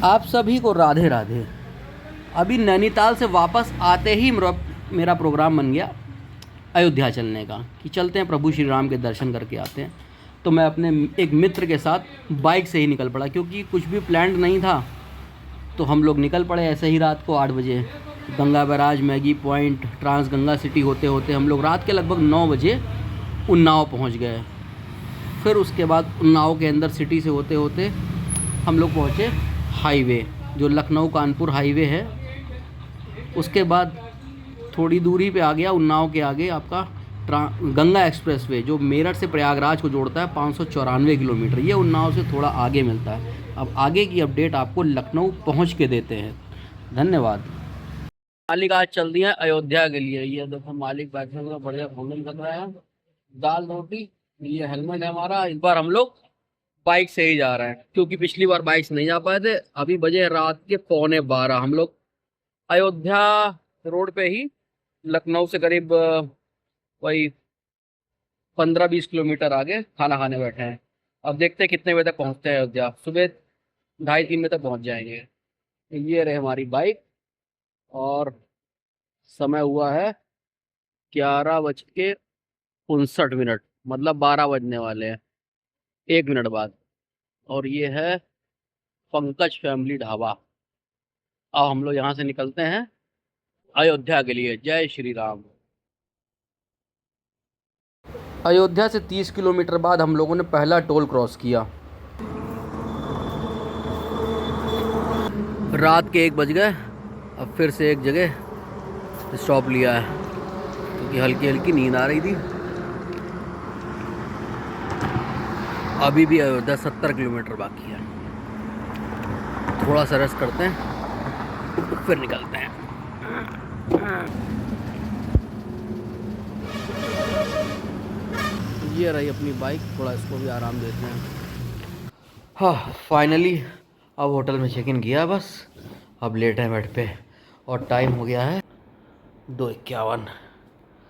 आप सभी को राधे राधे। अभी नैनीताल से वापस आते ही मेरा प्रोग्राम बन गया अयोध्या चलने का कि चलते हैं प्रभु श्री राम के दर्शन करके आते हैं। तो मैं अपने एक मित्र के साथ बाइक से ही निकल पड़ा क्योंकि कुछ भी प्लान्ड नहीं था। तो हम लोग निकल पड़े ऐसे ही रात को 8 बजे। Ganga barrage, Maggi point, trans Ganga city होते होते हम लोग रात के लगभग 9 बजे उन्नाव पहुंच गए। फिर उसके बाद उन्नाव के अंदर सिटी से होते होते हम लोग पहुँचे हाईवे, जो लखनऊ कानपुर हाईवे है। उसके बाद थोड़ी दूरी पे आ गया उन्नाव के आगे आपका गंगा एक्सप्रेसवे, जो मेरठ से प्रयागराज को जोड़ता है, 594 किलोमीटर। ये उन्नाव से थोड़ा आगे मिलता है। अब आगे की अपडेट आपको लखनऊ पहुंच के देते हैं। धन्यवाद। मालिक आज चल दिया अयोध्या के लिए। ये देखो मालिक बैठे हुए बढ़िया भोजन कर रहा है, दाल रोटी। ये हेलमेट है हमारा। इस बार हम लोग बाइक से ही जा रहे हैं क्योंकि पिछली बार बाइक से नहीं जा पाए थे। अभी बजे रात के 11:15। हम लोग अयोध्या रोड पे ही लखनऊ से करीब वही 15-20 किलोमीटर आगे खाना खाने बैठे हैं। अब देखते हैं कितने बजे तक पहुंचते हैं अयोध्या। सुबह 2:30-3 बजे तक पहुंच जाएंगे। ये रहे हमारी बाइक और समय हुआ है 11:59, मतलब 12 बजने वाले हैं 1 मिनट बाद। और ये है पंकज फैमिली ढाबा। अब हम लोग यहाँ से निकलते हैं अयोध्या के लिए। जय श्री राम। अयोध्या से 30 किलोमीटर बाद हम लोगों ने पहला टोल क्रॉस किया। रात के 1 बज गए। अब फिर से एक जगह स्टॉप लिया है क्योंकि हल्की हल्की नींद आ रही थी। अभी भी अयोध्या 70 किलोमीटर बाकी है। थोड़ा सा रेस्ट करते हैं फिर निकलते हैं। ये रही अपनी बाइक, थोड़ा इसको भी आराम देते हैं। हाँ, फाइनली अब होटल में चेक इन किया बस। अब लेट है बेड पे और टाइम हो गया है 2:51।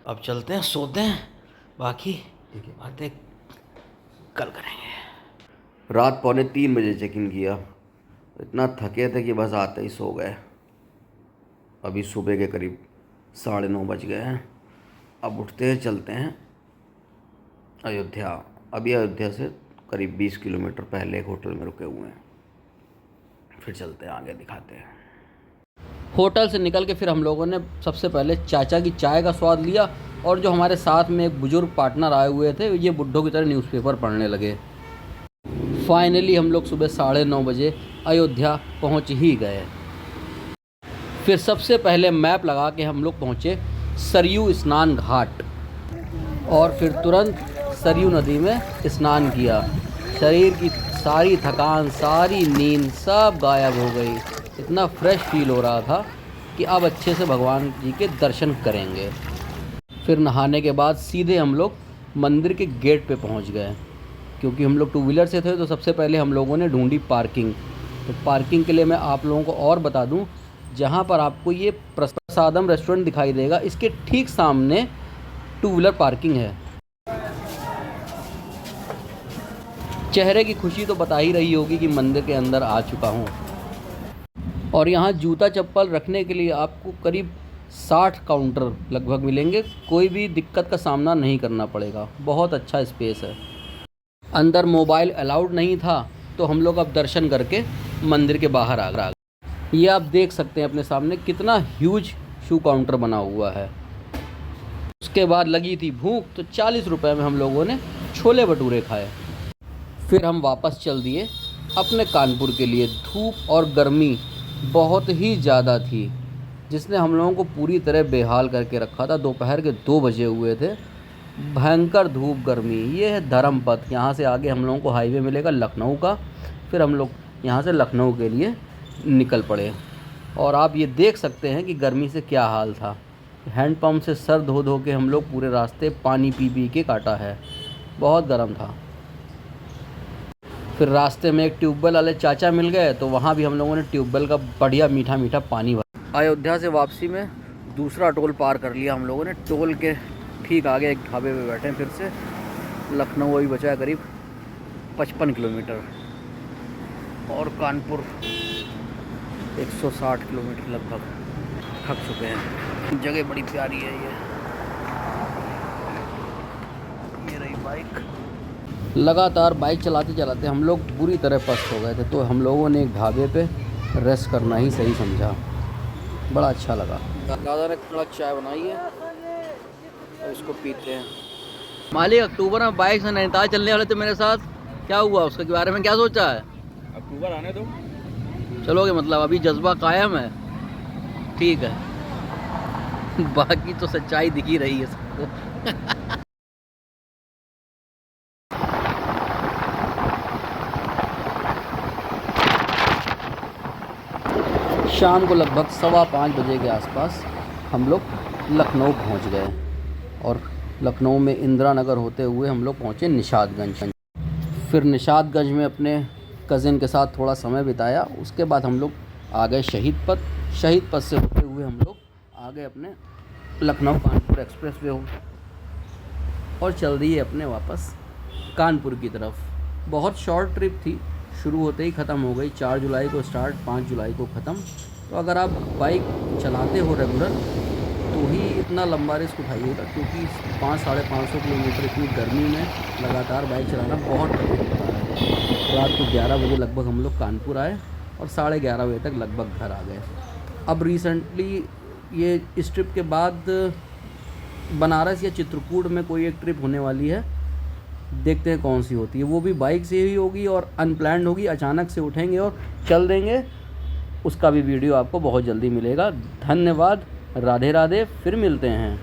अब चलते हैं, सोते हैं, बाकी बातें कल करेंगे। रात 2:45 बजे चेक इन किया। इतना थके थे कि बस आते ही सो गए। अभी सुबह के करीब 9:30 बज गए हैं। अब उठते हैं, चलते हैं अयोध्या। अभी अयोध्या से करीब 20 किलोमीटर पहले एक होटल में रुके हुए हैं। फिर चलते हैं आगे, दिखाते हैं। होटल से निकल के फिर हम लोगों ने सबसे पहले चाचा की चाय का स्वाद लिया। और जो हमारे साथ में एक बुजुर्ग पार्टनर आए हुए थे, ये बुड्ढों की तरह न्यूज़पेपर पढ़ने लगे। फाइनली हम लोग सुबह 9:30 बजे अयोध्या पहुंच ही गए। फिर सबसे पहले मैप लगा के हम लोग पहुंचे सरयू स्नान घाट और फिर तुरंत सरयू नदी में स्नान किया। शरीर की सारी थकान, सारी नींद सब गायब हो गई। इतना फ्रेश फील हो रहा था कि अब अच्छे से भगवान जी के दर्शन करेंगे। फिर नहाने के बाद सीधे हम लोग मंदिर के गेट पे पहुंच गए। क्योंकि हम लोग 2 व्हीलर से थे तो सबसे पहले हम लोगों ने ढूंढी पार्किंग। तो पार्किंग के लिए मैं आप लोगों को और बता दूं, जहां पर आपको ये प्रसादम रेस्टोरेंट दिखाई देगा, इसके ठीक सामने 2 व्हीलर पार्किंग है। चेहरे की खुशी तो बता ही रही होगी कि मंदिर के अंदर आ चुका हूँ। और यहाँ जूता चप्पल रखने के लिए आपको करीब 60 काउंटर लगभग मिलेंगे। कोई भी दिक्कत का सामना नहीं करना पड़ेगा। बहुत अच्छा स्पेस है। अंदर मोबाइल अलाउड नहीं था तो हम लोग अब दर्शन करके मंदिर के बाहर आ गए। ये आप देख सकते हैं अपने सामने कितना ह्यूज शू काउंटर बना हुआ है। उसके बाद लगी थी भूख तो 40 रुपये में हम लोगों ने छोले भटूरे खाए। फिर हम वापस चल दिए अपने कानपुर के लिए। धूप और गर्मी बहुत ही ज़्यादा थी जिसने हम लोगों को पूरी तरह बेहाल करके रखा था। दोपहर के 2 बजे हुए थे। भयंकर धूप गर्मी। ये है धर्मपथ। यहाँ से आगे हम लोगों को हाईवे मिलेगा लखनऊ का। फिर हम लोग यहाँ से लखनऊ के लिए निकल पड़े। और आप ये देख सकते हैं कि गर्मी से क्या हाल था। हैंडपम्प से सर धो धो के हम लोग पूरे रास्ते पानी पी पी के काटा है। बहुत गर्म था। फिर रास्ते में एक ट्यूबवेल वाले चाचा मिल गए तो वहाँ भी हम लोगों ने ट्यूबवेल का बढ़िया मीठा मीठा पानी भरा। अयोध्या से वापसी में दूसरा टोल पार कर लिया हम लोगों ने। टोल के ठीक आगे एक ढाबे पे बैठे हैं। फिर से लखनऊ अभी बचा है करीब 55 किलोमीटर और कानपुर 160 किलोमीटर लगभग थक चुके हैं। जगह बड़ी प्यारी है ये रही बाइक। लगातार बाइक चलाते चलाते हम लोग बुरी तरह पस्त हो गए थे, तो हम लोगों ने एक ढाबे पे रेस्ट करना ही सही समझा। बड़ा अच्छा लगा। दादा ने कड़क चाय बनाई है और इसको पीते हैं। मालिक अक्टूबर में बाइक से नैनीताल चलने वाले थे मेरे साथ, क्या हुआ उसके बारे में क्या सोचा है? अक्टूबर आने दो, चलोगे मतलब? अभी जज्बा कायम है, ठीक है। बाकी तो सच्चाई दिख ही रही है सबको। शाम को लगभग 5:15 बजे के आसपास हम लोग लखनऊ पहुंच गए और लखनऊ में इंदिरा नगर होते हुए हम लोग पहुंचे निशादगंज। फिर निशादगंज में अपने कज़िन के साथ थोड़ा समय बिताया। उसके बाद हम लोग आ गए शहीद पथ। शहीद पथ से होते हुए हम लोग आ गए अपने लखनऊ कानपुर एक्सप्रेस वे और चल रही है अपने वापस कानपुर की तरफ। बहुत शॉर्ट ट्रिप थी, शुरू होते ही ख़त्म हो गई। 4 जुलाई को स्टार्ट, 5 जुलाई को ख़त्म। तो अगर आप बाइक चलाते हो रेगुलर तो ही इतना लंबा रिस्क उठाइएगा, क्योंकि 500-550 किलोमीटर इतनी गर्मी में लगातार बाइक चलाना बहुत कठिन होता है। रात को 11 बजे लगभग हम लोग कानपुर आए और 11:30 बजे तक लगभग घर आ गए। अब रिसेंटली ये इस ट्रिप के बाद बनारस या चित्रकूट में कोई एक ट्रिप होने वाली है, देखते हैं कौन सी होती है। वो भी बाइक से ही होगी और अनप्लान्ड होगी, अचानक से उठेंगे और चल देंगे। उसका भी वीडियो आपको बहुत जल्दी मिलेगा। धन्यवाद, राधे राधे, फिर मिलते हैं।